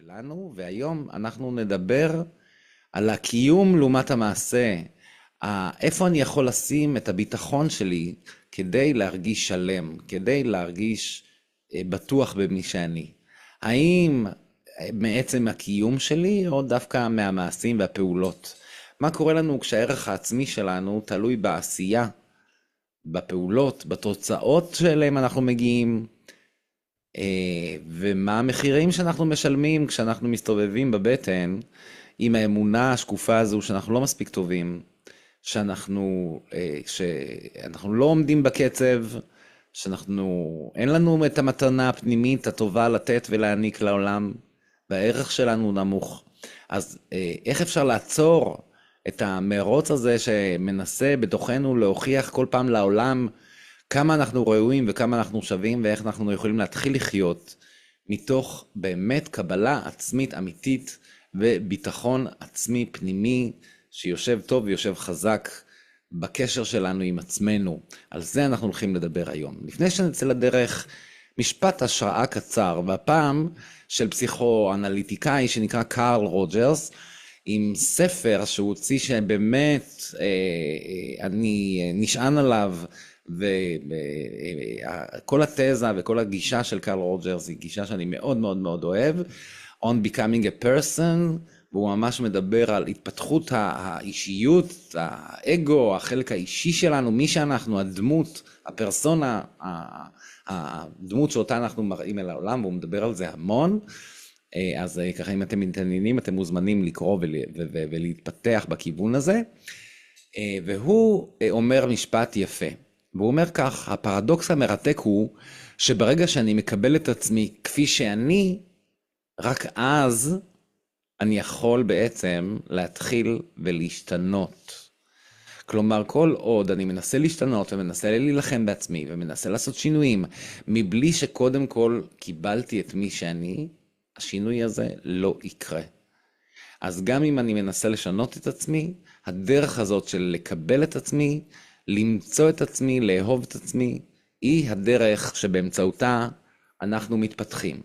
שלנו, והיום אנחנו נדבר על הקיום לעומת המעשה. איפה אני יכול לשים את הביטחון שלי כדי להרגיש שלם, כדי להרגיש בטוח במי שאני. האם מעצם הקיום שלי או דווקא מהמעשים והפעולות? מה קורה לנו כשהערך העצמי שלנו תלוי בעשייה, בפעולות, בתוצאות שאליהם אנחנו מגיעים, ומה המחירים שאנחנו משלמים כשאנחנו מסתובבים בבטן עם האמונה השקופה הזו שאנחנו לא מספיק טובים, שאנחנו לא עומדים בקצב, אין לנו את המתנה הפנימית הטובה לתת ולהעניק לעולם, והערך שלנו נמוך. אז איך אפשר לעצור את המרוץ הזה שמנסה בתוכנו להוכיח כל פעם לעולם כמה אנחנו ראויים וכמה אנחנו שווים, ואיך אנחנו יכולים להתחיל לחיות מתוך באמת קבלה עצמית אמיתית וביטחון עצמי פנימי שיושב טוב ויושב חזק בקשר שלנו עם עצמנו. על זה אנחנו הולכים לדבר היום. לפני שנצא לדרך, משפט השראה קצר, והפעם של פסיכואנליטיקאי שנקרא קארל רוג'רס, עם ספר שהוא הוציא שבאמת אני נשען עליו, וכל התזה וכל הגישה של קארל רוג'רס היא גישה שאני מאוד מאוד מאוד אוהב, On Becoming a Person, והוא ממש מדבר על התפתחות האישיות, האגו, החלק האישי שלנו, מי שאנחנו, הדמות, הפרסונה, הדמות שאותה אנחנו מראים אל העולם, והוא מדבר על זה המון. אז ככה אם אתם מתעניינים, אתם מוזמנים לקרוא ולהתפתח בכיוון הזה. והוא אומר משפט יפה. והוא אומר כך, הפרדוקס המרתק הוא שברגע שאני מקבל את עצמי כפי שאני, רק אז אני יכול בעצם להתחיל ולהשתנות. כלומר, כל עוד אני מנסה להשתנות ומנסה להילחם בעצמי ומנסה לעשות שינויים, מבלי שקודם כל קיבלתי את מי שאני, השינוי הזה לא יקרה. אז גם אם אני מנסה לשנות את עצמי, הדרך הזאת של לקבל את עצמי, למצוא את עצמי, לאהוב את עצמי, היא הדרך שבאמצעותה אנחנו מתפתחים.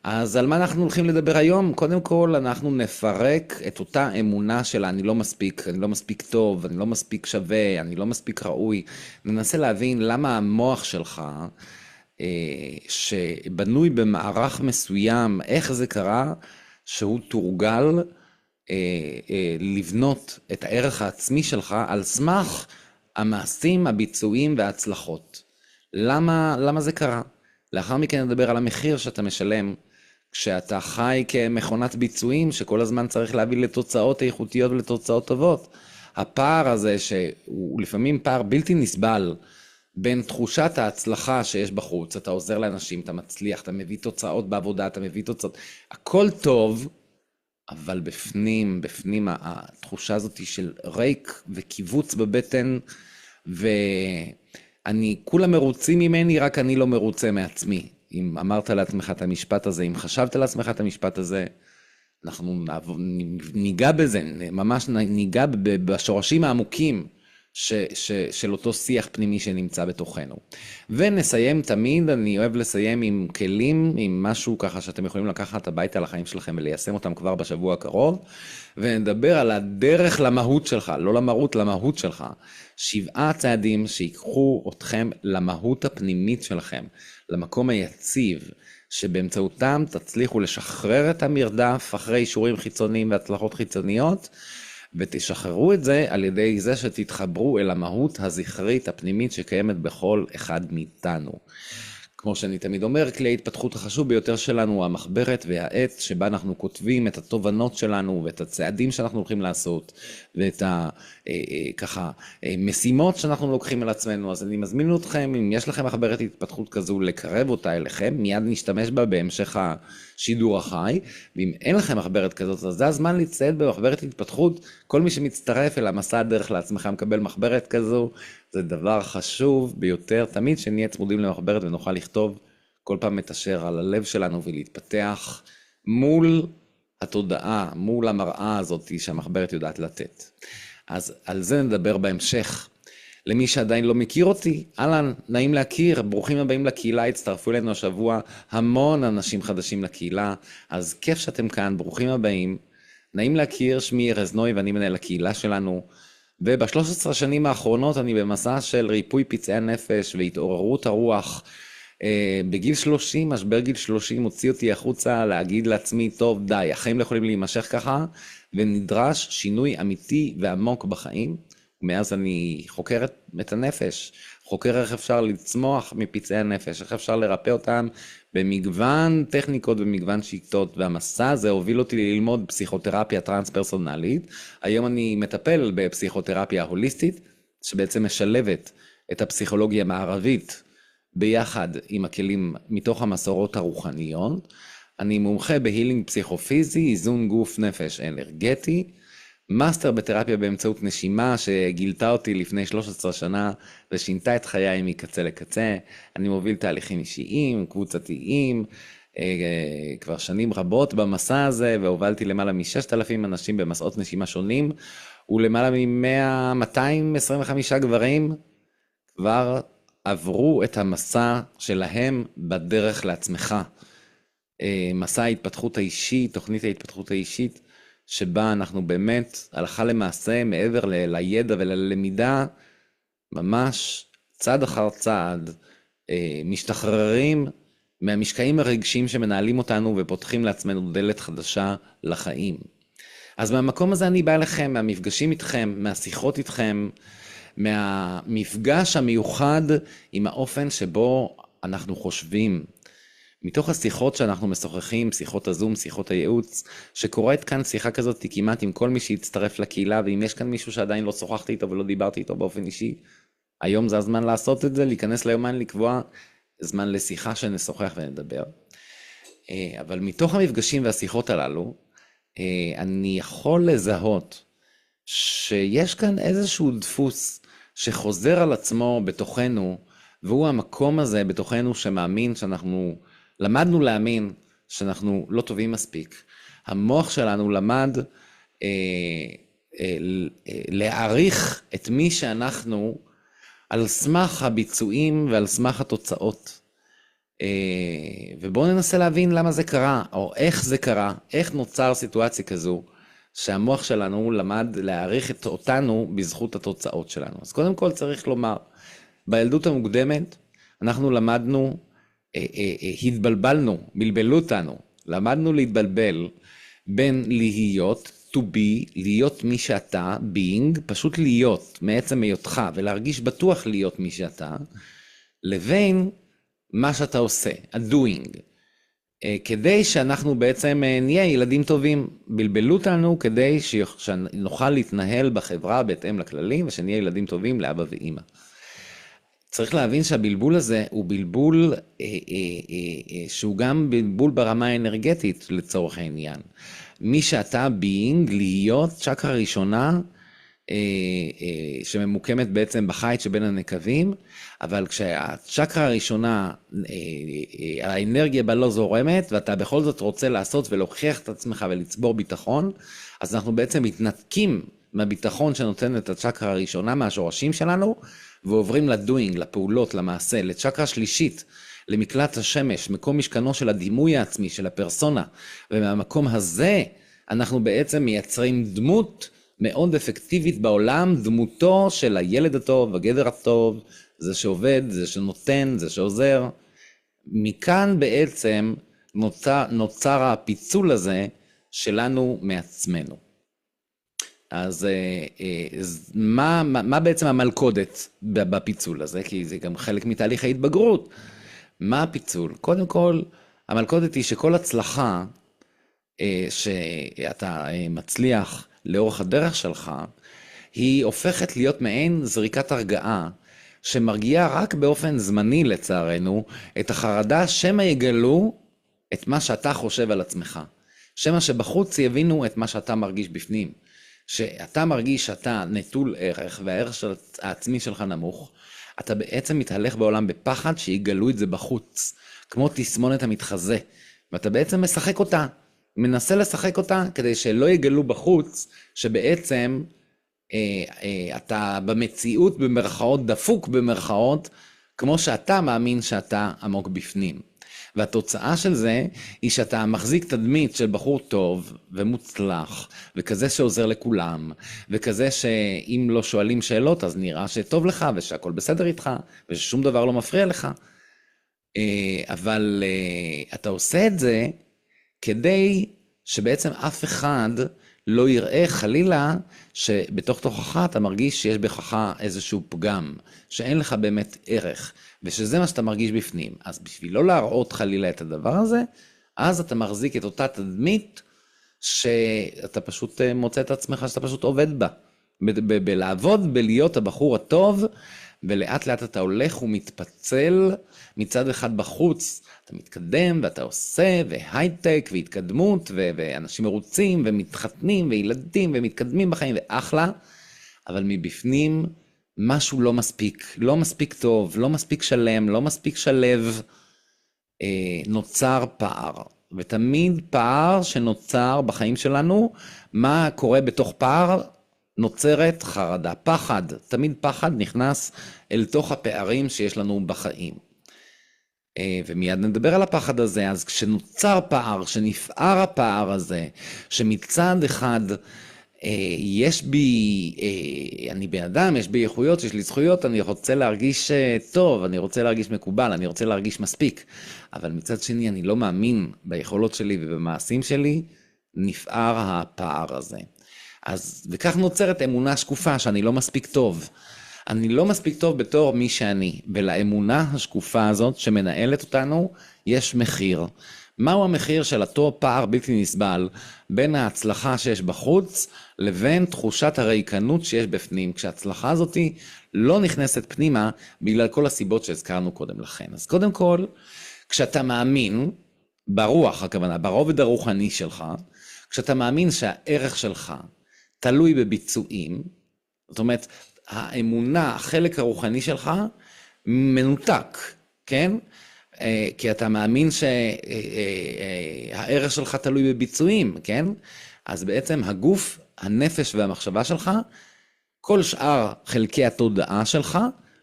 אז על מה אנחנו הולכים לדבר היום? קודם כל אנחנו נפרק את אותה אמונה של אני לא מספיק טוב, אני לא מספיק שווה, אני לא מספיק ראוי. ננסה להבין למה המוח שלך, שבנוי במערך מסוים, איך זה קרה שהוא תורגל לבנות את הערך העצמי שלך על סמך המעשים, הביצועים וההצלחות. למה זה קרה? לאחר מכן נדבר על המחיר שאתה משלם כשאתה חי כמכונת ביצועים שכל הזמן צריך להביא לתוצאות איכותיות ולתוצאות טובות. הפער הזה שהוא לפעמים פער בלתי נסבל בין תחושת ההצלחה שיש בחוץ, אתה עוזר לאנשים, אתה מצליח, אתה מביא תוצאות בעבודה, אתה מביא תוצאות, הכל טוב, אבל בפנים התחושה הזאת של ריק וקיבוץ בבטן, כולם מרוצים ממני, רק אני לא מרוצה מעצמי. אם אמרת לעצמך את המשפט הזה, אם חשבת לעצמך את המשפט הזה, אנחנו ניגע בזה, ממש ניגע בשורשים העמוקים של אותו שיח פנימי שנמצא בתוכנו. ונסיים תמיד, אני אוהב לסיים עם כלים, עם משהו ככה שאתם יכולים לקחת הביתה לחיים שלכם וליישם אותם כבר בשבוע הקרוב, ונדבר על הדרך למהות שלך, לא למרות, למהות שלך. 7 צעדים שיקחו אתכם למהות הפנימית שלכם, למקום היציב, שבאמצעותם תצליחו לשחרר את המרדף אחרי אישורים חיצוניים והצלחות חיצוניות, ותשחררו את זה על ידי זה שתתחברו אל המהות הזכרית הפנימית שקיימת בכל אחד מאיתנו. כמו שאני תמיד אומר, כלי ההתפתחות החשוב ביותר שלנו הוא המחברת והעט שבה אנחנו כותבים את התובנות שלנו ואת הצעדים שאנחנו הולכים לעשות ואת משימות שאנחנו לוקחים על עצמנו. אז אני מזמין אתכם, אם יש לכם מחברת התפתחות כזו, לקרב אותה אליכם, מיד נשתמש בה בהמשך השידור החי. ואם אין לכם מחברת כזאת, אז זה הזמן להצטייד במחברת התפתחות. כל מי שמצטרף אל המסע הדרך לעצמך מקבל מחברת כזו. זה דבר חשוב ביותר, תמיד שנהיה צמודים למחברת ונוכל לכתוב כל פעם את אשר על הלב שלנו ולהתפתח מול התודעה, מול המראה הזאת שהמחברת יודעת לתת. אז על זה נדבר בהמשך. למי שעדיין לא מכיר אותי, אהלן, נעים להכיר, ברוכים הבאים לקהילה, הצטרפו אלינו השבוע המון אנשים חדשים לקהילה, אז כיף שאתם כאן, ברוכים הבאים, נעים להכיר, שמי ארז נוי ואני מנהל הקהילה שלנו, וב-13 השנים האחרונות אני במסע של ריפוי פצעי הנפש והתעוררות הרוח. בגיל 30, משבר גיל 30 הוציא אותי החוצה להגיד לעצמי, טוב די, החיים לא יכולים להימשך ככה, ונדרש שינוי אמיתי ועמוק בחיים. ומאז אני חוקר את הנפש, חוקר איך אפשר לצמוח מפצעי הנפש, איך אפשר לרפא אותם במגוון טכניקות ומגוון שיטות, והמסע הזה הוביל אותי ללמוד פסיכותרפיה טרנס-פרסונלית. היום אני מטפל בפסיכותרפיה הוליסטית, שבעצם משלבת את הפסיכולוגיה המערבית ביחד עם הכלים מתוך המסורות הרוחניות. אני מומחה בהילינג פסיכופיזי, איזון גוף נפש אנרגטי, מאסטר בתרפיה באמצעות נשימה שגילתה אותי לפני 13 שנה ושינתה את חיי מקצה לקצה. אני מוביל תהליכים אישיים, קבוצתיים, כבר שנים רבות במסע הזה, והובלתי למעלה מ-6,000 אנשים במסעות נשימה שונים, ולמעלה מ-225 גברים כבר עברו את המסע שלהם בדרך לעצמך. מסע ההתפתחות האישית, תוכנית ההתפתחות האישית, שבה אנחנו באמת, הלכה למעשה, מעבר לידע וללמידה, ממש צעד אחר צעד, משתחררים מהמשקעים הרגשיים שמנהלים אותנו ופותחים לעצמנו דלת חדשה לחיים. אז מהמקום הזה אני בא אליכם, מהמפגשים איתכם, מהשיחות איתכם, מהמפגש המיוחד עם האופן שבו אנחנו חושבים. מתוך השיחות שאנחנו משוחחים, שיחות הזום, שיחות הייעוץ, שקורית כאן שיחה כזאת כמעט עם כל מי שיצטרף לקהילה, ואם יש כאן מישהו שעדיין לא שוחחתי איתו ולא דיברתי איתו באופן אישי, היום זה הזמן לעשות את זה, להיכנס ליומן, לקבוע זמן לשיחה שנשוחח ונדבר. אבל מתוך המפגשים והשיחות הללו, אני יכול לזהות שיש כאן איזשהו דפוס שחוזר על עצמו בתוכנו, והוא המקום הזה בתוכנו שמאמין שאנחנו למדנו להאמין שאנחנו לא טובים מספיק. המוח שלנו למד להעריך את מי שאנחנו על סמך הביצועים ועל סמך התוצאות. ובואו ננסה להבין למה זה קרה, או איך זה קרה, איך נוצר סיטואציה כזו, שהמוח שלנו למד להעריך אותנו בזכות התוצאות שלנו. אז קודם כל צריך לומר, בילדות המוקדמת אנחנו למדנו, התבלבלנו, בלבלו אותנו, למדנו להתבלבל בין להיות, to be, להיות מי שאתה, being, פשוט להיות מעצם היותך ולהרגיש בטוח להיות מי שאתה, לבין מה שאתה עושה, ה-doing, כדי שאנחנו בעצם נהיה ילדים טובים. בלבלו אותנו כדי שנוכל להתנהל בחברה בהתאם לכללים, ושנהיה ילדים טובים לאבא ואמא. צריך להבין שהבלבול הזה הוא בלבול שהוא גם בלבול ברמה האנרגטית לצורך העניין. מי שאתה being, להיות, צ'קרה ראשונה שממוקמת בעצם בחיץ שבין הנקבים, אבל כשהצ'קרה הראשונה, האנרגיה בה לא זורמת, ואתה בכל זאת רוצה לעשות ולהוכיח את עצמך ולצבור ביטחון, אז אנחנו בעצם מתנתקים מהביטחון שנותן את הצ'קרה הראשונה מהשורשים שלנו, ועוברים לדוינג, לפעולות, למעשה, לצ'קרה שלישית, למקלט השמש, מקום משכנו של הדימוי העצמי, של הפרסונה, ומהמקום הזה אנחנו בעצם מייצרים דמות מאוד אפקטיבית בעולם, דמותו של הילד הטוב, הגדר הטוב, זה שעובד, זה שנותן, זה שעוזר. מכאן בעצם נוצר הפיצול הזה שלנו מעצמנו. אז מה בעצם המלכודת בפיצול הזה? כי זה גם חלק מתהליך ההתבגרות. מה הפיצול? קודם כל, המלכודת היא שכל הצלחה שאתה מצליח לאורך הדרך שלך, היא הופכת להיות מעין זריקת הרגעה, שמרגיעה רק באופן זמני לצערנו, את החרדה שמה יגלו את מה שאתה חושב על עצמך. שמה שבחוץ יבינו את מה שאתה מרגיש בפנים. שאתה מרגיש שאתה נטול ערך, והערך העצמי שלך נמוך, אתה בעצם מתהלך בעולם בפחד שיגלו את זה בחוץ, כמו תסמונת המתחזה, ואתה בעצם משחק אותה, מנסה לשחק אותה כדי שלא יגלו בחוץ, שבעצם אתה במציאות במרכאות דפוק במרכאות, כמו שאתה מאמין שאתה עמוק בפנים. והתוצאה של זה היא שאתה מחזיק תדמית של בחור טוב ומוצלח, וכזה שעוזר לכולם, וכזה שאם לא שואלים שאלות אז נראה שטוב לך ושהכל בסדר איתך, וששום דבר לא מפריע לך. אבל אתה עושה את זה כדי שבעצם אף אחד לא יראה חלילה שבתוך תוכך אתה מרגיש שיש בכך איזשהו פגם, שאין לך באמת ערך, ושזה מה שאתה מרגיש בפנים. אז בשביל לא להראות חלילה את הדבר הזה, אז אתה מחזיק את אותה תדמית שאתה פשוט מוצא את עצמך שאתה פשוט עובד בה. בלעבוד, בלהיות הבחור הטוב, ולאט לאט אתה הולך ומתפצל מצד אחד בחוץ, אתה מתקדם ואתה עושה, והייטק והתקדמות, ואנשים מרוצים ומתחתנים וילדים ומתקדמים בחיים, ואחלה, אבל מבפנים משהו לא מספיק, לא מספיק טוב, לא מספיק שלם, לא מספיק שלב, נוצר פער. ותמיד פער שנוצר בחיים שלנו, מה קורה בתוך פער? נוצרת חרדה, פחד, תמיד פחד נכנס אל תוך הפערים שיש לנו בחיים. ומיד נדבר על הפחד הזה. אז כשנוצר פער, שנפער הפער הזה, שמצד אחד יש בי, אני בן אדם, יש בי איכויות, יש לי זכויות, אני רוצה להרגיש טוב, אני רוצה להרגיש מקובל, אני רוצה להרגיש מספיק, אבל מצד שני אני לא מאמין ביכולות שלי ובמעשים שלי, נפער הפער הזה. אז וכך נוצרת אמונה שקופה שאני לא מספיק טוב. אני לא מספיק טוב בתור מי שאני, ולאמונה השקופה הזאת שמנהלת אותנו יש מחיר. מהו המחיר של אותו פער בלתי נסבל בין ההצלחה שיש בחוץ לבין תחושת הריקנות שיש בפנים, כשההצלחה הזאת לא נכנסת פנימה בגלל כל הסיבות שהזכרנו קודם לכן. אז קודם כל, כשאתה מאמין ברוח, הכוונה, ברובד הרוחני שלך, כשאתה מאמין שהערך שלך תלוי בביצועים, זאת אומרת, האמונה, החלק הרוחני שלך, מנותק, כן? כי אתה מאמין שהערך שלך תלוי בביצועים, כן? אז בעצם הגוף, הנפש והמחשבה שלך, כל שאר חלקי התודעה שלך,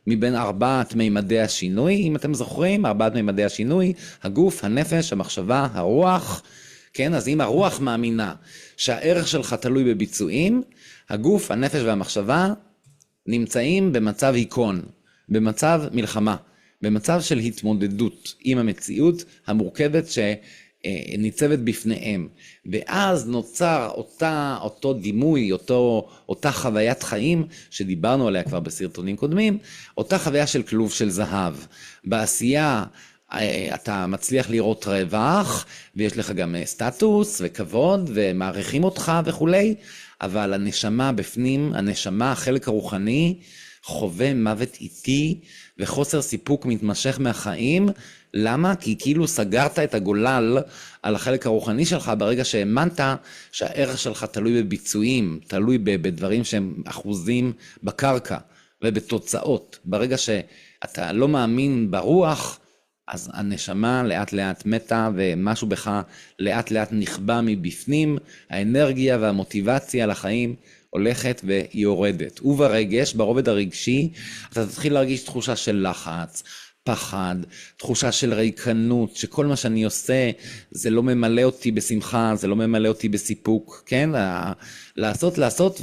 מבין 4 מימדי השינוי, אם אתם זוכרים, 4 מימדי השינוי, הגוף, הנפש, המחשבה, הרוח, כן? אז אם הרוח מאמינה שהערך שלך תלוי בביצועים, הגוף, הנפש והמחשבה נמצאים במצב היכון, במצב מלחמה, במצב של התמודדות עם המציאות המורכבת שניצבת בפניהם. ואז נוצר אותו דימוי, אותה חוויית חיים שדיברנו עליה כבר בסרטונים קודמים, אותה חוויה של כלוב של זהב. בעשייה אתה מצליח לראות רווח, ויש לך גם סטטוס וכבוד, ומעריכים אותך וכולי, אבל הנשמה בפנים, הנשמה, החלק הרוחני, חווה מוות איטי, וחוסר סיפוק מתמשך מהחיים. למה? כי כאילו סגרת את הגולל על החלק הרוחני שלך, ברגע שהאמנת שהערך שלך תלוי בביצועים, תלוי בדברים שהם אחוזים בקרקע, ובתוצאות. ברגע שאתה לא מאמין ברוח, אז הנשמה לאט לאט מתה, ומשהו בך לאט לאט נכבה מבפנים, האנרגיה והמוטיבציה לחיים הולכת ויורדת. וברגש, ברובד הרגשי, אתה תתחיל להרגיש תחושה של לחץ, פחד, תחושה של ריקנות, שכל מה שאני עושה זה לא ממלא אותי בשמחה, זה לא ממלא אותי בסיפוק, כן? לעשות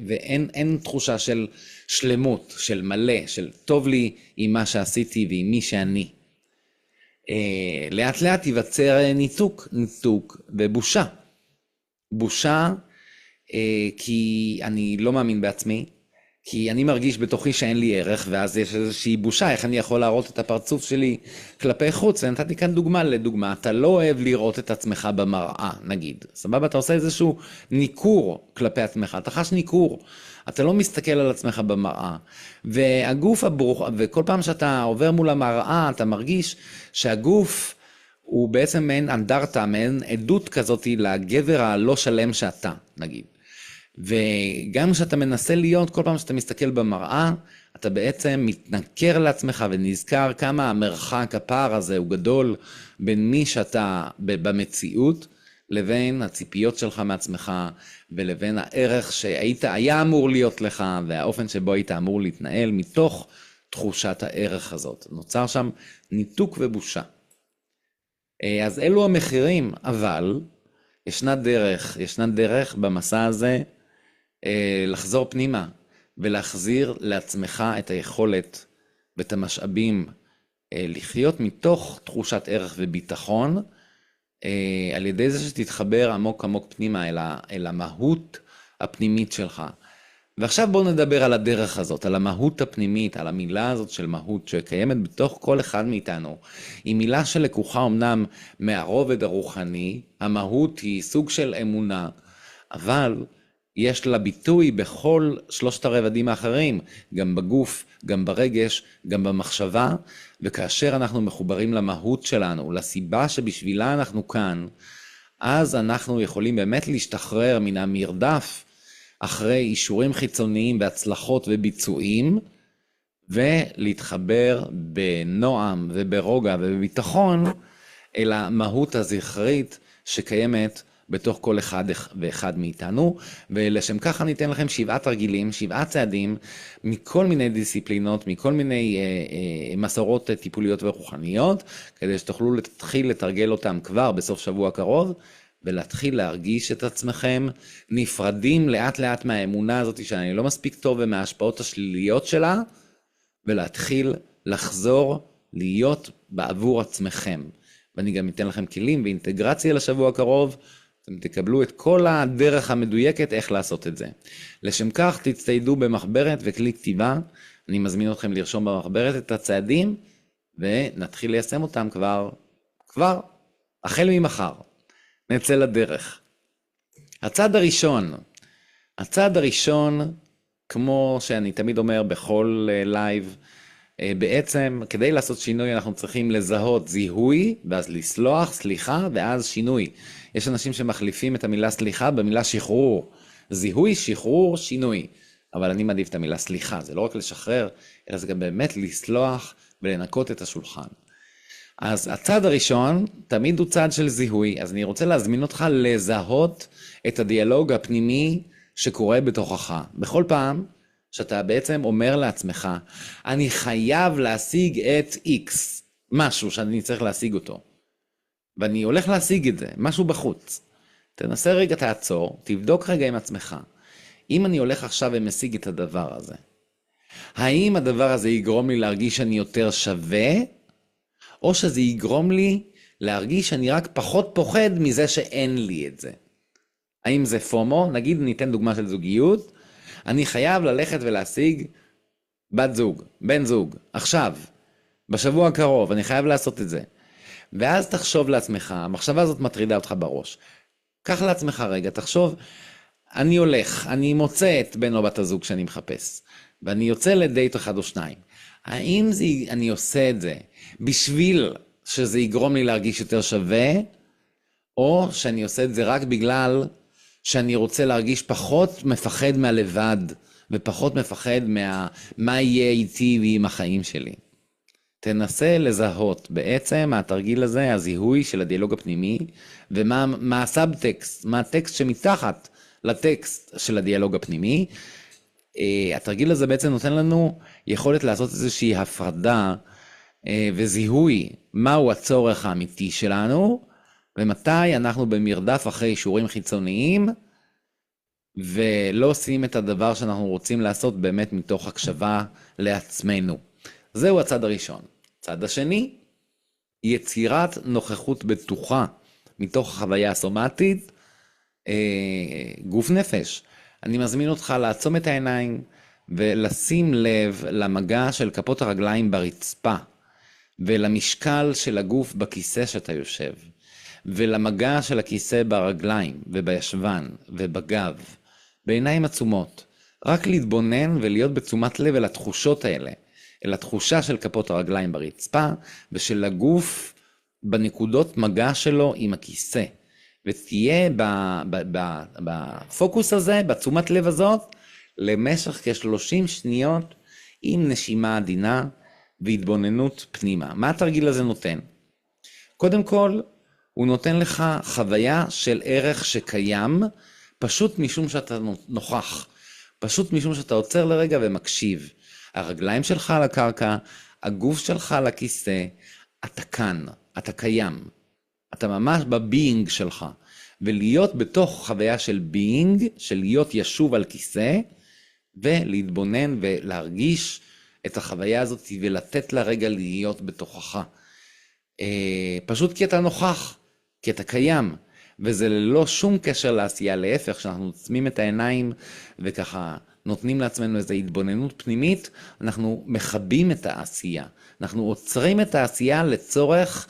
ואין תחושה של שלמות, של מלא, של טוב לי עם מה שעשיתי ועם מי שאני. לאט לאט ייווצר ניתוק ובושה. בושה כי אני לא מאמין בעצמי, כי אני מרגיש בתוכי שאין לי ערך, ואז יש איזושהי בושה, איך אני יכול להראות את הפרצוף שלי כלפי חוץ. ונתתי כאן לדוגמה, אתה לא אוהב לראות את עצמך במראה, נגיד. סבבה, אתה עושה איזשהו ניכור כלפי עצמך, אתה חש ניכור, אתה לא מסתכל על עצמך במראה. והגוף וכל פעם שאתה עובר מול המראה, אתה מרגיש שהגוף הוא בעצם מעין אנדרטה, מעין עדות כזאת לגבר הלא שלם שאתה, נגיד. וגם כשאתה מנסה להיות, כל פעם שאתה מסתכל במראה, אתה בעצם מתנכר לעצמך ונזכר כמה המרחק, הפער הזה הוא גדול בין מי שאתה במציאות, לבין הציפיות שלך מעצמך, ולבין הערך היה אמור להיות לך, והאופן שבו היית אמור להתנהל מתוך תחושת הערך הזאת. נוצר שם ניתוק ובושה. אז אלו המחירים, אבל ישנה דרך במסע הזה לחזור פנימה, ולהחזיר לעצמך את היכולת ואת המשאבים לחיות מתוך תחושת ערך וביטחון, על ידי זה שתתחבר עמוק עמוק פנימה אל המהות הפנימית שלך. ועכשיו בואו נדבר על הדרך הזאת, על המהות הפנימית, על המילה הזאת של מהות שקיימת בתוך כל אחד מאיתנו. היא מילה שלקוחה אמנם מהרובד הרוחני, המהות היא סוג של אמונה, אבל יש לה ביטוי בכל שלושת הרבדים האחרים, גם בגוף, גם ברגש, גם במחשבה, וכאשר אנחנו מחוברים למהות שלנו, לסיבה שבשבילה אנחנו כאן, אז אנחנו יכולים באמת להשתחרר מן המרדף אחרי אישורים חיצוניים והצלחות וביצועים, ולהתחבר בנועם וברוגע ובביטחון אל המהות הזכרית שקיימת בתוך כל אחד ואחד מאיתנו, ולשם כך אני אתן לכם 7 תרגילים, 7 צעדים, מכל מיני דיסציפלינות, מכל מיני מסורות טיפוליות ורוחניות, כדי שתוכלו להתחיל לתרגל אותם כבר בסוף שבוע קרוב, ולהתחיל להרגיש את עצמכם נפרדים לאט לאט מהאמונה הזאת שאני לא מספיק טוב ומההשפעות השליליות שלה, ולהתחיל לחזור להיות בעבור עצמכם. ואני גם אתן לכם כלים ואינטגרציה לשבוע הקרוב, אתם תקבלו את כל הדרך המדויקת איך לעשות את זה. לשם כך תצטיידו במחברת וכלי כתיבה, אני מזמין אתכם לרשום במחברת את הצעדים, ונתחיל ליישם אותם כבר, החל ממחר. נצא לדרך. הצעד הראשון, כמו שאני תמיד אומר בכל לייב, בעצם כדי לעשות שינוי אנחנו צריכים לזהות זיהוי, ואז לסלוח, סליחה, ואז שינוי. יש אנשים שמחליפים את המילה סליחה במילה שחרור. זיהוי, שחרור, שינוי. אבל אני מעדיף את המילה סליחה, זה לא רק לשחרר, אלא זה גם באמת לסלוח ולנקות את השולחן. אז הצעד הראשון תמיד הוא צעד של זיהוי, אז אני רוצה להזמין אותך לזהות את הדיאלוג הפנימי שקורה בתוכך. בכל פעם שאתה בעצם אומר לעצמך, אני חייב להשיג את X, משהו שאני צריך להשיג אותו. ואני הולך להשיג את זה, משהו בחוץ. תנסה רגע, תעצור, תבדוק רגע עם עצמך. אם אני הולך עכשיו ומשיג את הדבר הזה, האם הדבר הזה יגרום לי להרגיש שאני יותר שווה, או שזה יגרום לי להרגיש שאני רק פחות פוחד מזה שאין לי את זה? האם זה פומו? נגיד ניתן דוגמה של זוגיות, אני חייב ללכת ולהשיג בת זוג, בן זוג, עכשיו, בשבוע הקרוב, אני חייב לעשות את זה. ואז תחשוב לעצמך, המחשבה הזאת מטרידה אותך בראש. קח לעצמך רגע, תחשוב, אני מוצא את בן או בת הזוג שאני מחפש, ואני יוצא לדייט 1 או 2. האם אני עושה את זה בשביל שזה יגרום לי להרגיש יותר שווה, או שאני עושה את זה רק בגלל שאני רוצה להרגיש פחות מפחד מהלבד, ופחות מפחד מה יהיה איתי ועם החיים שלי. תנסה לזהות בעצם התרגיל הזה, הזיהוי של הדיאלוג הפנימי, ומה הסאבטקסט, מה הטקסט שמתחת לטקסט של הדיאלוג הפנימי. התרגיל הזה בעצם נותן לנו יכולת לעשות איזושהי הפרדה וזיהוי מהו הצורך האמיתי שלנו, ומתי אנחנו במרדף אחרי אישורים חיצוניים, ולא עושים את הדבר שאנחנו רוצים לעשות באמת מתוך הקשבה לעצמנו. זהו הצד הראשון. הצד השני, יצירת נוכחות בטוחה מתוך החוויה הסומטית, גוף נפש. אני מזמין אותך לעצום את העיניים ולשים לב למגע של כפות הרגליים ברצפה, ולמשקל של הגוף בכיסא שאתה יושב, ולמגע של הכיסא ברגליים ובישבן ובגב, בעיניים עצומות. רק להתבונן ולהיות בתשומת לב אל התחושות האלה, אל התחושה של כפות הרגליים ברצפה, ושל הגוף בנקודות מגע שלו עם הכיסא. ותהיה בפוקוס הזה, בתשומת לב הזאת, למשך כ-30 שניות עם נשימה עדינה והתבוננות פנימה. מה התרגיל הזה נותן? קודם כל, הוא נותן לך חוויה של ערך שקיים, פשוט משום שאתה נוכח, פשוט משום שאתה עוצר לרגע ומקשיב. הרגליים שלך על הקרקע, הגוף שלך על הכיסא, אתה כאן, אתה קיים, אתה ממש בביינג שלך. ולהיות בתוך חוויה של ביינג, של להיות ישוב על כיסא, ולהתבונן ולהרגיש את החוויה הזאת ולתת לה רגע להיות בתוכך. פשוט כי אתה נוכח, כי אתה קיים, וזה ללא שום קשר לעשייה, להפך, כשאנחנו עוצמים את העיניים וככה נותנים לעצמנו איזו התבוננות פנימית, אנחנו מכבים את העשייה, אנחנו עוצרים את העשייה לצורך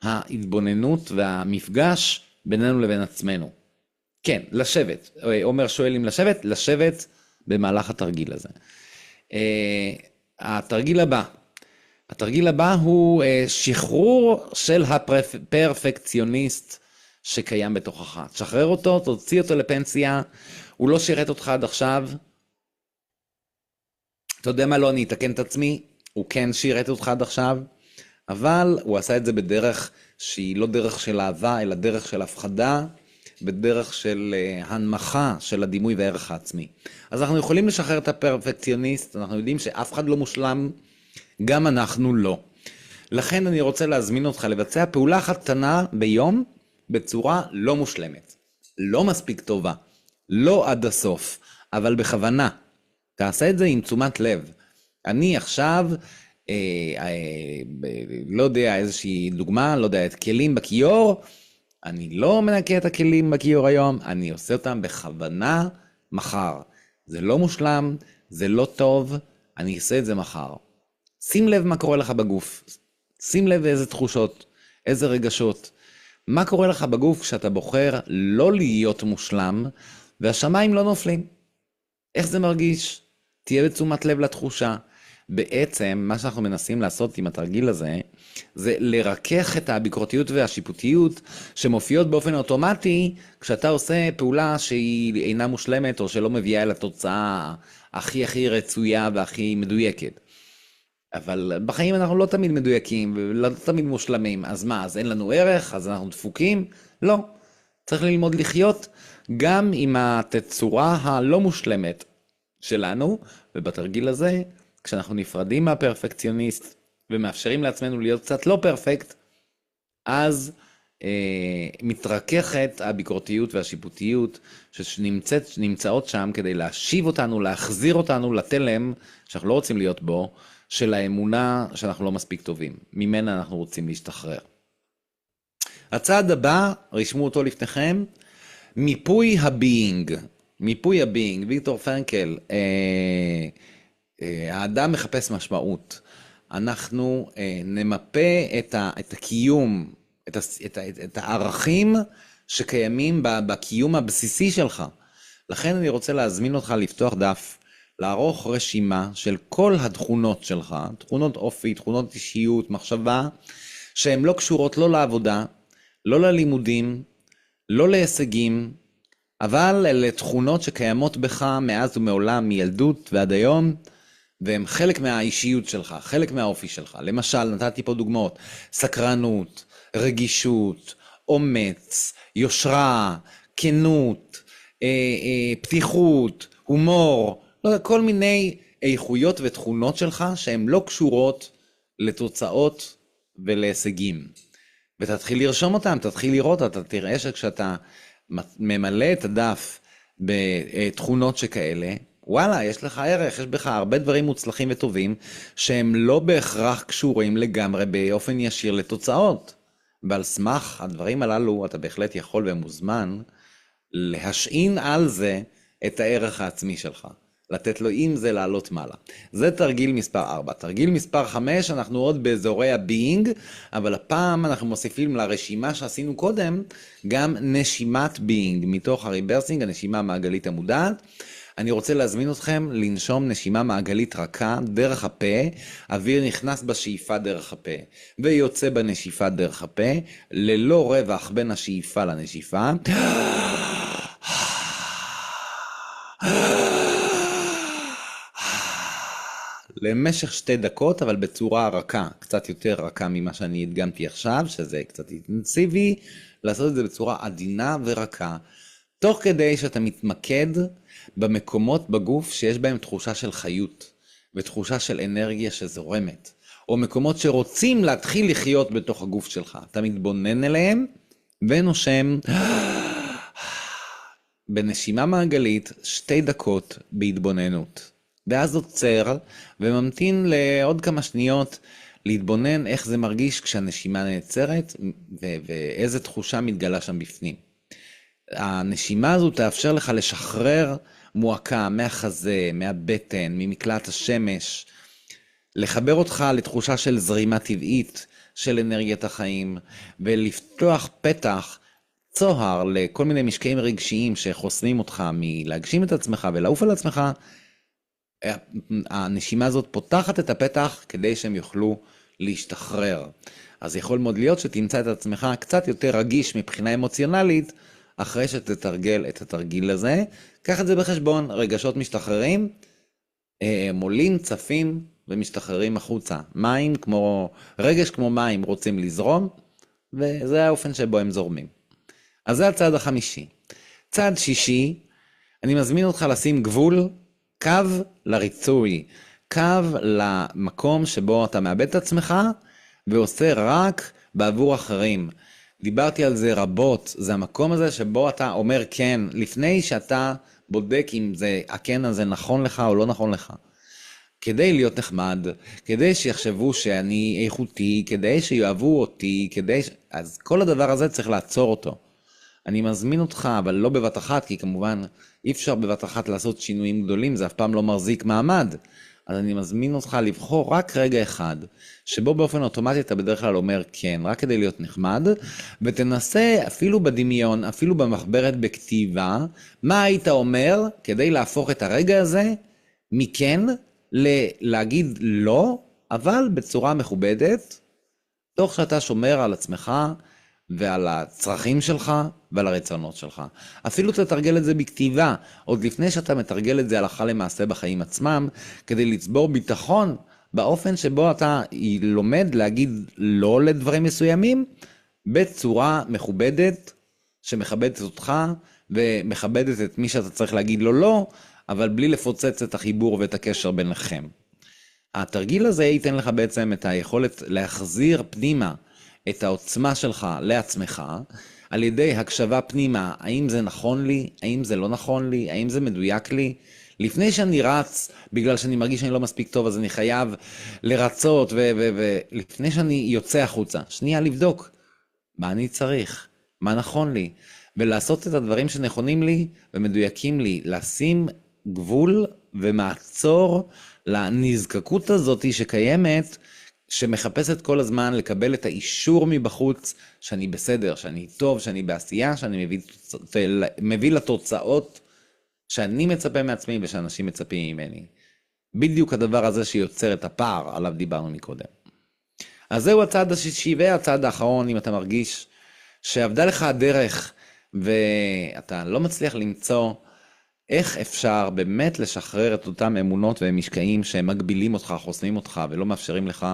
ההתבוננות והמפגש בינינו לבין עצמנו. כן, לשבת, עומר שואל אם לשבת, לשבת במהלך התרגיל הזה. התרגיל הבא הוא שחרור של הפרפקציוניסט שקיים בתוכך. תשחרר אותו, תוציא אותו לפנסיה, הוא לא שירת אותך עד עכשיו. אתה יודע מה, לא, אני אתקן את עצמי, הוא כן שירת אותך עד עכשיו, אבל הוא עשה את זה בדרך שהיא לא דרך של אהבה, אלא דרך של הפחדה, בדרך של הנמכה של הדימוי והערך העצמי. אז אנחנו יכולים לשחרר את הפרפקציוניסט, אנחנו יודעים שאף אחד לא מושלם, גם אנחנו לא. לכן אני רוצה להזמין אותך לבצע פעולה אחת קטנה ביום, בצורה לא מושלמת, לא מספיק טובה, לא עד הסוף, אבל בכוונה. תעשה את זה עם תשומת לב. אני עכשיו, לא יודע, איזושהי דוגמה, לא יודע, את כלים בכיור, אני לא מנקה את הכלים בכיור היום, אני עושה אותם בכוונה מחר. זה לא מושלם, זה לא טוב, אני אעשה את זה מחר. שים לב מה קורה לך בגוף, שים לב איזה תחושות, איזה רגשות. מה קורה לך בגוף כשאתה בוחר לא להיות מושלם, והשמיים לא נופלים? איך זה מרגיש? תהיה בתשומת לב לתחושה. בעצם מה שאנחנו מנסים לעשות עם התרגיל הזה, זה לרכך את הביקורתיות והשיפוטיות שמופיעות באופן אוטומטי, כשאתה עושה פעולה שהיא אינה מושלמת, או שלא מביאה אל התוצאה הכי רצויה והכי מדויקת. אבל בחיים אנחנו לא תמיד מדויקים, ולא תמיד מושלמים. אז מה, אז אין לנו ערך? אז אנחנו דפוקים? לא. צריך ללמוד לחיות גם עם התצורה הלא מושלמת שלנו, ובתרגיל הזה, כשאנחנו נפרדים מהפרפקציוניסט, ומאפשרים לעצמנו להיות קצת לא פרפקט, אז מתרככת הביקורתיות והשיפוטיות שנמצאות שם כדי להשיב אותנו, להחזיר אותנו לתלם שאנחנו לא רוצים להיות בו, של האמונה שאנחנו לא מספיק טובים. ממנה אנחנו רוצים להשתחרר. הצעד הבא, רשמו אותו לפניכם, מיפוי הביינג. מיפוי הביינג, ויקטור פרנקל, האדם מחפש משמעות. אנחנו נמפה את הקיום, את הערכים שקיימים בקיום הבסיסי שלך. לכן אני רוצה להזמין אותך לפתוח דף, לערוך רשימה של כל התכונות שלך, תכונות אופי, תכונות אישיות, מחשבה, שהן לא קשורות לא לעבודה, לא ללימודים, לא להישגים, אבל אלה תכונות שקיימות בך מאז ומעולם, מילדות ועד היום, והן חלק מהאישיות שלך, חלק מהאופי שלך. למשל, נתתי פה דוגמאות, סקרנות, רגישות, אומץ, יושרה, כנות, פתיחות, הומור, לא יודע, כל מיני איכויות ותכונות שלך שהן לא קשורות לתוצאות ולהישגים. ותתחיל לרשום אותם, תתחיל לראות, אתה תראה שכשאתה ממלא את הדף בתכונות שכאלה, וואלה, יש לך ערך, יש בך הרבה דברים מוצלחים וטובים, שהם לא בהכרח קשורים לגמרי באופן ישיר לתוצאות. ועל סמך הדברים הללו, אתה בהחלט יכול ומוזמן להשעין על זה את הערך העצמי שלך. לתת לו עם זה לעלות מעלה. זה תרגיל מספר 4. תרגיל מספר 5, אנחנו עוד באזורי הביינג, אבל הפעם אנחנו מוסיפים לרשימה שעשינו קודם, גם נשימת ביינג, מתוך הריברסינג, הנשימה המעגלית המודעת. אני רוצה להזמין אתכם לנשום נשימה מעגלית רכה דרך הפה, אוויר נכנס בשאיפה דרך הפה, ויוצא בנשיפה דרך הפה, ללא רווח בין השאיפה לנשיפה. למשך 2 דקות, אבל בצורה רכה, קצת יותר רכה ממה שאני הדגמתי עכשיו, שזה קצת אינטנסיבי, לעשות את זה בצורה עדינה ורכה, תוך כדי שאתה מתמקד במקומות בגוף שיש בהם תחושה של חיות, ותחושה של אנרגיה שזורמת, או מקומות שרוצים להתחיל לחיות בתוך הגוף שלך. אתה מתבונן אליהם ונושם בנשימה מעגלית 2 דקות בהתבוננות. ואז עוצר וממתין לעוד כמה שניות להתבונן איך זה מרגיש כשהנשימה נעצרת ואיזה תחושה מתגלה שם בפנים. הנשימה הזו תאפשר לך לשחרר מועקה מהחזה, מהבטן, ממקלט השמש, לחבר אותך לתחושה של זרימה טבעית של אנרגיית החיים, ולפתוח פתח, צוהר לכל מיני משקעים רגשיים שחוסמים אותך מלהגשים את עצמך ולעוף על עצמך. הנשימה הזאת פותחת את הפתח כדי שהם יוכלו להשתחרר. אז יכול מאוד להיות שתמצא את עצמך קצת יותר רגיש מבחינה אמוציונלית, אחרי שתתרגל את התרגיל הזה. קח את זה בחשבון, רגשות משתחררים, מולים, צפים ומשתחררים החוצה. רגש כמו מים רוצים לזרום, וזה האופן שבו הם זורמים. אז זה הצעד החמישי. צעד שישי, אני מזמין אותך לשים גבול, קו לריצוי, קו למקום שבו אתה מאבד את עצמך, ועושה רק בעבור אחרים. דיברתי על זה רבות, זה המקום הזה שבו אתה אומר כן, לפני שאתה בודק אם הכן הזה נכון לך או לא נכון לך. כדי להיות נחמד, כדי שיחשבו שאני איכותי, כדי שיאהבו אותי, אז כל הדבר הזה צריך לעצור אותו. אני מזמין אותך, אבל לא בבת אחת, כי כמובן אי אפשר בבת אחת לעשות שינויים גדולים, זה אף פעם לא מחזיק מעמד. אז אני מזמין אותך לבחור רק רגע אחד, שבו באופן אוטומטי אתה בדרך כלל אומר כן, רק כדי להיות נחמד, ותנסה אפילו בדמיון, אפילו במחברת בכתיבה, מה היית אומר כדי להפוך את הרגע הזה מכן להגיד לא, אבל בצורה מכובדת, תוך שאתה שומר על עצמך ועל הצרכים שלך ועל הרצונות שלך. אפילו תתרגל את זה בכתיבה, עוד לפני שאתה מתרגל את זה הלכה למעשה בחיים עצמם, כדי לצבור ביטחון באופן שבו אתה לומד להגיד לא לדברים מסוימים, בצורה מכובדת, שמכבדת אותך ומכבדת את מי שאתה צריך להגיד לו לא, אבל בלי לפוצץ את החיבור ואת הקשר ביניכם. התרגיל הזה ייתן לך בעצם את היכולת להחזיר פנימה את העוצמה שלך לעצמך, על ידי הקשבה פנימה, האם זה נכון לי, האם זה לא נכון לי, האם זה מדויק לי. לפני שאני רץ, בגלל שאני מרגיש שאני לא מספיק טוב, אז אני חייב לרצות, ולפני שאני יוצא החוצה, שנייה לבדוק מה אני צריך, מה נכון לי, ולעשות את הדברים שנכונים לי ומדויקים לי, לשים גבול ומעצור לנזקקות הזאת שקיימת, שמחפשת כל הזמן לקבל את האישור מבחוץ, שאני בסדר, שאני טוב, שאני בעשייה, שאני מביא לתוצאות שאני מצפה מעצמי ושאנשים מצפים ממני. בדיוק הדבר הזה שיוצר את הפער עליו דיברנו מקודם. אז זהו הצעד השישי והצעד האחרון, אם אתה מרגיש שעבדה לך הדרך ואתה לא מצליח למצוא איך אפשר באמת לשחרר את אותם אמונות ומשקעים שמגבילים אותך, חוסמים אותך ולא מאפשרים לך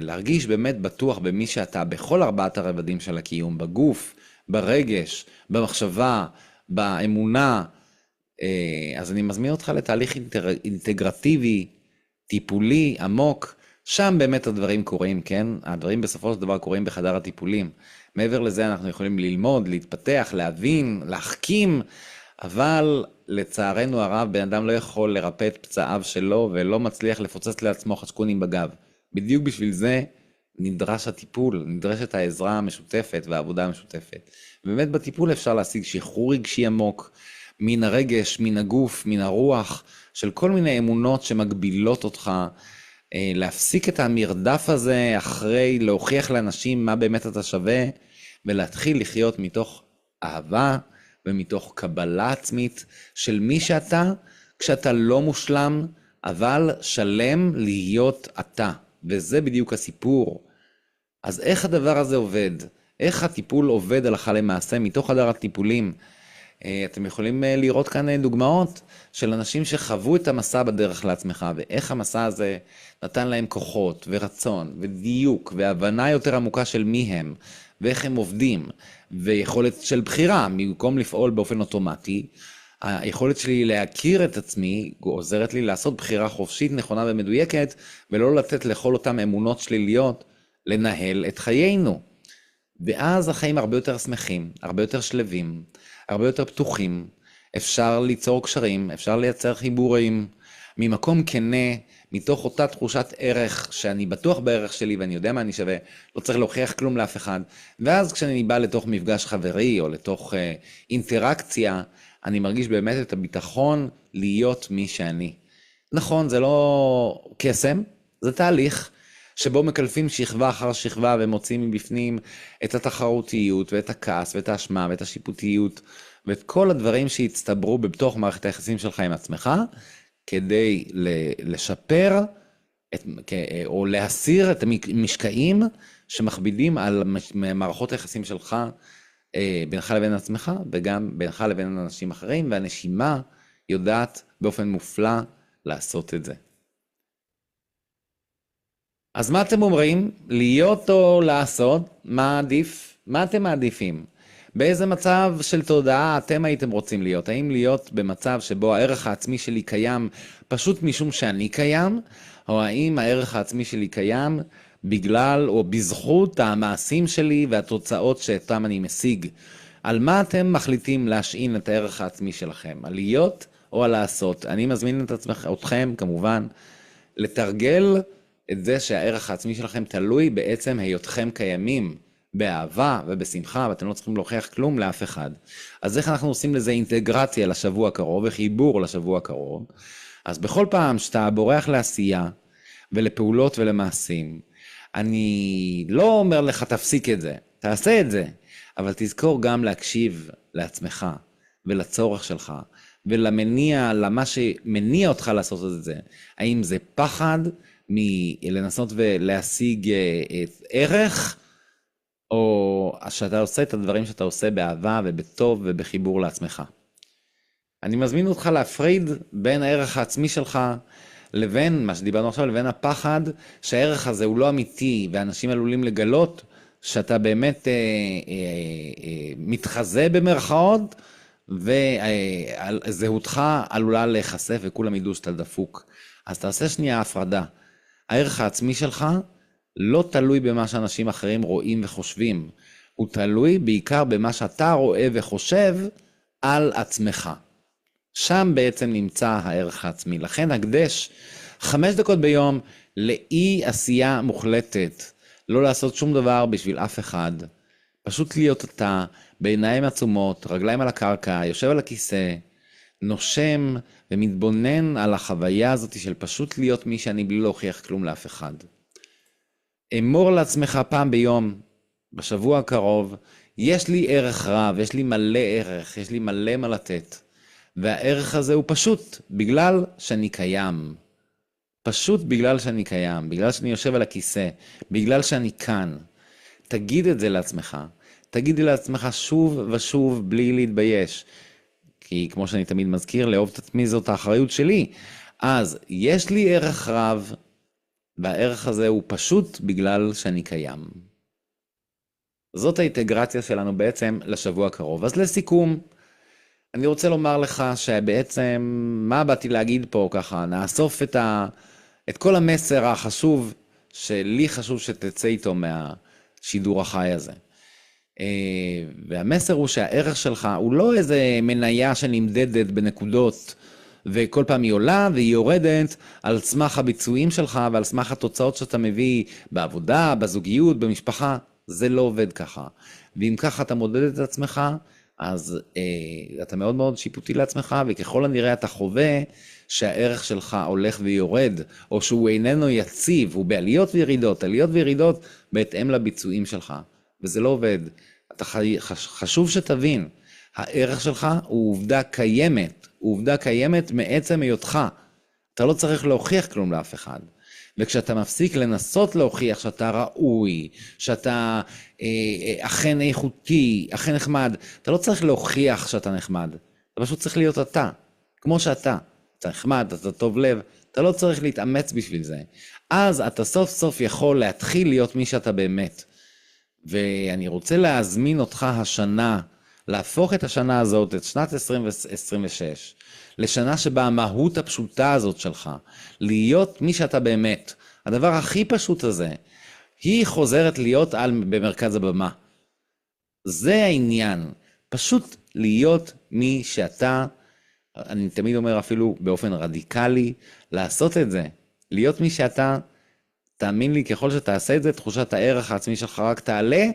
להרגיש באמת בטוח במי שאתה בכל 4 הרבדים של הקיום, בגוף, ברגש, במחשבה, באמונה. אז אני מזמין אותך לתהליך אינטגרטיבי, טיפולי, עמוק. שם באמת הדברים קורים, כן? הדברים בסופו של דבר קורים בחדר הטיפולים. מעבר לזה אנחנו יכולים ללמוד, להתפתח, להבין, להחכים, אבל לצערנו הרב, בן אדם לא יכול לרפא את פצעיו שלו, ולא מצליח לפוצץ לעצמו חשקונים בגב. בדיוק בשביל זה נדרש הטיפול, נדרשת העזרה המשותפת והעבודה המשותפת. באמת בטיפול אפשר להשיג שחרור רגשי עמוק, מן הרגש, מן הגוף, מן הרוח, של כל מיני אמונות שמגבילות אותך, להפסיק את המרדף הזה אחרי להוכיח לאנשים מה באמת אתה שווה, ולהתחיל לחיות מתוך אהבה, ומתוך קבלה עצמית של מי שאתה, כשאתה לא מושלם, אבל שלם להיות אתה. וזה בדיוק הסיפור. אז איך הדבר הזה עובד? איך הטיפול עובד הלכה למעשה מתוך חדר הטיפולים? אתם יכולים לראות כאן דוגמאות של אנשים שחוו את המסע בדרך לעצמך, ואיך המסע הזה נתן להם כוחות ורצון ודיוק והבנה יותר עמוקה של מי הם, ואיך הם עובדים, ויכולת של בחירה, במקום לפעול באופן אוטומטי. היכולת שלי להכיר את עצמי עוזרת לי לעשות בחירה חופשית, נכונה ומדויקת, ולא לתת לכל אותם אמונות שליליות לנהל את חיינו. ואז החיים הרבה יותר שמחים, הרבה יותר שלווים, הרבה יותר פתוחים. אפשר ליצור קשרים, אפשר לייצר חיבורים, ממקום כנה, מתוך אותה תחושת ערך, שאני בטוח בערך שלי ואני יודע מה אני שווה, לא צריך להוכיח כלום לאף אחד. ואז כשאני בא לתוך מפגש חברי או לתוך אינטראקציה, אני מרגיש באמת את הביטחון להיות מי שאני. נכון, זה לא קסם, זה תהליך שבו מקלפים שכבה אחר שכבה ומוצאים מבפנים את התחרותיות ואת הכעס ואת האשמה ואת השיפוטיות ואת כל הדברים שהצטברו בתוך מערכת היחסים שלך עם עצמך, כדי לשפר או להסיר את המשקעים שמכבידים על מערכות היחסים שלך, בינך לבין עצמך וגם בינך לבין אנשים אחרים, והנשימה יודעת באופן מופלא לעשות את זה. אז מה אתם אומרים? להיות או לעשות? מה עדיף? מה אתם מעדיפים? באיזה מצב של תודעה אתם הייתם רוצים להיות? האם להיות במצב שבו הערך העצמי שלי קיים פשוט משום שאני קיים? או האם הערך העצמי שלי קיים בגלל או בזכות המעשים שלי והתוצאות שאותם אני משיג? על מה אתם מחליטים להשעין את הערך העצמי שלכם? על להיות או על לעשות? אני מזמין אתכם כמובן לתרגל את זה שהערך העצמי שלכם תלוי בעצם היותכם קיימים באהבה ובשמחה, ואתם לא צריכים להוכיח כלום לאף אחד. אז איך אנחנו עושים לזה אינטגרציה לשבוע הקרוב וחיבור לשבוע הקרוב? אז בכל פעם שאתה בורח לעשייה ולפעולות ולמעשים, אני לא אומר לך תפסיק את זה, תעשה את זה, אבל תזכור גם להקשיב לעצמך ולצורך שלך ולמניע, למה שמניע אותך לעשות את זה. האם זה פחד מלנסות ולהשיג את ערך, או שאתה עושה את הדברים שאתה עושה באהבה ובטוב ובחיבור לעצמך. אני מזמין אותך להפריד בין הערך העצמי שלך לבין מה שדיברנו עכשיו, לבין הפחד שהערך הזה הוא לא אמיתי, ואנשים עלולים לגלות שאתה באמת מתחזה במרכאות, וזהותך עלולה להיחשף וכולם ידעו שאתה דפוק. אז תעשה שנייה הפרדה. הערך העצמי שלך לא תלוי במה שאנשים אחרים רואים וחושבים, הוא תלוי בעיקר במה שאתה רואה וחושב על עצמך. שם בעצם נמצא הערך העצמי. לכן הקדש 5 דקות ביום לאי עשייה מוחלטת, לא לעשות שום דבר בשביל אף אחד, פשוט להיות אתה, בעיניים עצומות, רגליים על הקרקע, יושב על הכיסא, נושם ומתבונן על החוויה הזאת של פשוט להיות מי שאני בלי להוכיח כלום לאף אחד. אמור לעצמך פעם ביום, בשבוע הקרוב, יש לי ערך רב, יש לי מלא ערך, יש לי מלא מה לתת. והערך הזה הוא פשוט בגלל שאני קיים. פשוט בגלל שאני קיים, בגלל שאני יושב על הכיסא, בגלל שאני כאן. תגיד את זה לעצמך. תגידי לעצמך שוב ושוב בלי להתבייש. כי כמו שאני תמיד מזכיר, לאהוב את עצמי זאת האחריות שלי. אז יש לי ערך רב, והערך הזה הוא פשוט בגלל שאני קיים. זאת האינטגרציה שלנו בעצם לשבוע הקרוב. אז לסיכום, אני רוצה לומר לך שבעצם, מה באתי להגיד פה ככה, נאסוף את כל המסר החשוב, שלי חשוב שתצא איתו מהשידור החי הזה. והמסר הוא שהערך שלך הוא לא איזה מניה שנמדדת בנקודות, וכל פעם היא עולה והיא יורדת על סמך הביצועים שלך ועל סמך התוצאות שאתה מביא בעבודה, בזוגיות, במשפחה. זה לא עובד ככה. ואם ככה אתה מודד את עצמך, אז אתה מאוד מאוד שיפוטי לעצמך, וככל הנראה אתה חווה שהערך שלך הולך ויורד, או שהוא איננו יציב, הוא בעליות וירידות, עליות וירידות בהתאם לביצועים שלך. וזה לא עובד. חשוב שתבין, הערך שלך הוא עובדה קיימת, הוא עובדה קיימת מעצם היותך. אתה לא צריך להוכיח כלום לאף אחד. וכשאתה מפסיק לנסות להוכיח שאתה ראוי, שאתה אכן איכותי, אכן נחמד, אתה לא צריך להוכיח שאתה נחמד, אתה פשוט צריך להיות אתה, כמו שאתה. אתה נחמד, אתה טוב לב, אתה לא צריך להתאמץ בשביל זה. אז אתה סוף סוף יכול להתחיל להיות מי שאתה באמת. ואני רוצה להזמין אותך השנה, להפוך את השנה הזאת, את שנת 2026, לשנה שבה המהות הפשוטה הזאת שלך, להיות מי שאתה באמת, הדבר הכי פשוט הזה, היא חוזרת להיות במרכז הבמה. זה העניין, פשוט להיות מי שאתה, אני תמיד אומר אפילו באופן רדיקלי, לעשות את זה, להיות מי שאתה, תאמין לי, ככל שתעשה את זה, תחושת הערך העצמי שלך רק תעלה,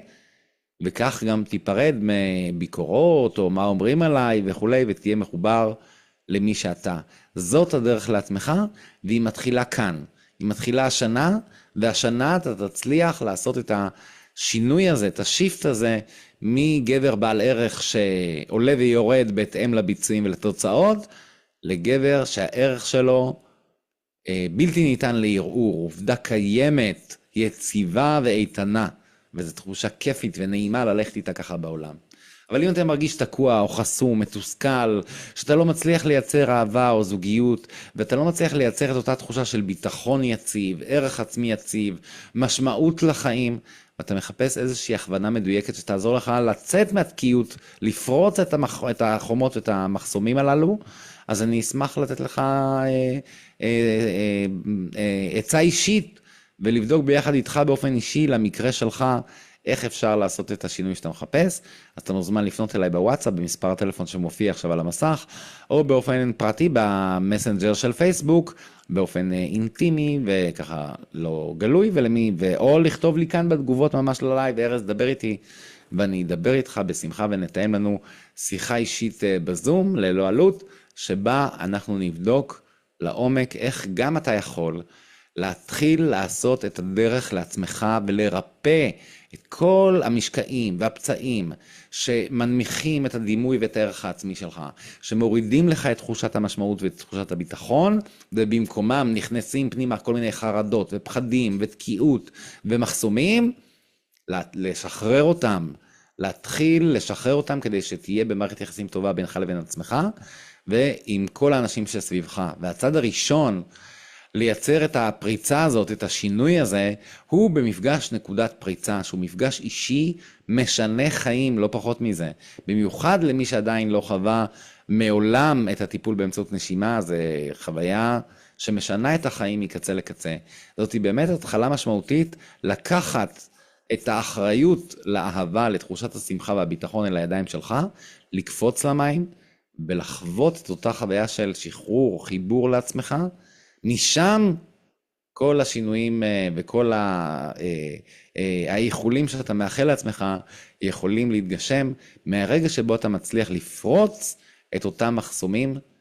וכך גם תיפרד מביקורות, או מה אומרים עליי וכולי, ותהיה מחובר למי שאתה. זאת הדרך לעצמך, והיא מתחילה כאן. היא מתחילה השנה, והשנה אתה תצליח לעשות את השינוי הזה, את השיפט הזה, מגבר בעל ערך שעולה ויורד בהתאם לביצועים ולתוצאות, לגבר שהערך שלו בלתי ניתן לערעור, עובדה קיימת, יציבה ואיתנה, וזו תחושה כיפית ונעימה ללכת איתה ככה בעולם. אבל אם אתה מרגיש תקוע או חסום, מתוסכל, שאתה לא מצליח לייצר אהבה או זוגיות, ואתה לא מצליח לייצר את אותה תחושה של ביטחון יציב, ערך עצמי יציב, משמעות לחיים, ואתה מחפש איזושהי הכוונה מדויקת שתעזור לך לצאת מהתקיעות, לפרוץ את החומות ואת המחסומים הללו, אז אני אשמח לתת לך עצה אישית, ולבדוק ביחד איתך באופן אישי למקרה שלך, איך אפשר לעשות את השינוי שאתה מחפש. אז אתה מוזמן לפנות אליי בוואטסאפ, במספר הטלפון שמופיע עכשיו על המסך, או באופן פרטי במסנג'ר של פייסבוק, באופן אינטימי וככה לא גלוי, או לכתוב לי כאן בתגובות ממש ללייב, ארז דבר איתי, ואני אדבר איתך בשמחה ונתאם לנו שיחה אישית בזום, ללא עלות, שבה אנחנו נבדוק לעומק איך גם אתה יכול להתחיל לעשות את הדרך לעצמך ולרפא את כל המשקעים והפצעים שמנמיכים את הדימוי ואת הערך העצמי שלך, שמורידים לך את תחושת המשמעות ואת תחושת הביטחון, ובמקומם נכנסים פנימה כל מיני חרדות ופחדים ותקיעות ומחסומים, לשחרר אותם, להתחיל לשחרר אותם כדי שתהיה במערכת יחסים טובה בינך לבין עצמך, ועם כל האנשים שסביבך. והצד הראשון לייצר את הפריצה הזאת, את השינוי הזה, הוא במפגש נקודת פריצה, שהוא מפגש אישי משנה חיים, לא פחות מזה. במיוחד למי שעדיין לא חווה מעולם את הטיפול באמצעות נשימה, זה חוויה שמשנה את החיים מקצה לקצה. זאת היא באמת התחלה משמעותית לקחת את האחריות לאהבה, לתחושת השמחה והביטחון אל הידיים שלך, לקפוץ למים ולחוות את אותה חוויה של שחרור, חיבור לעצמך, משם כל השינויים וכל האיחולים שאתה מאחל לעצמך יכולים להתגשם מהרגע שבו אתה מצליח לפרוץ את אותם מחסומים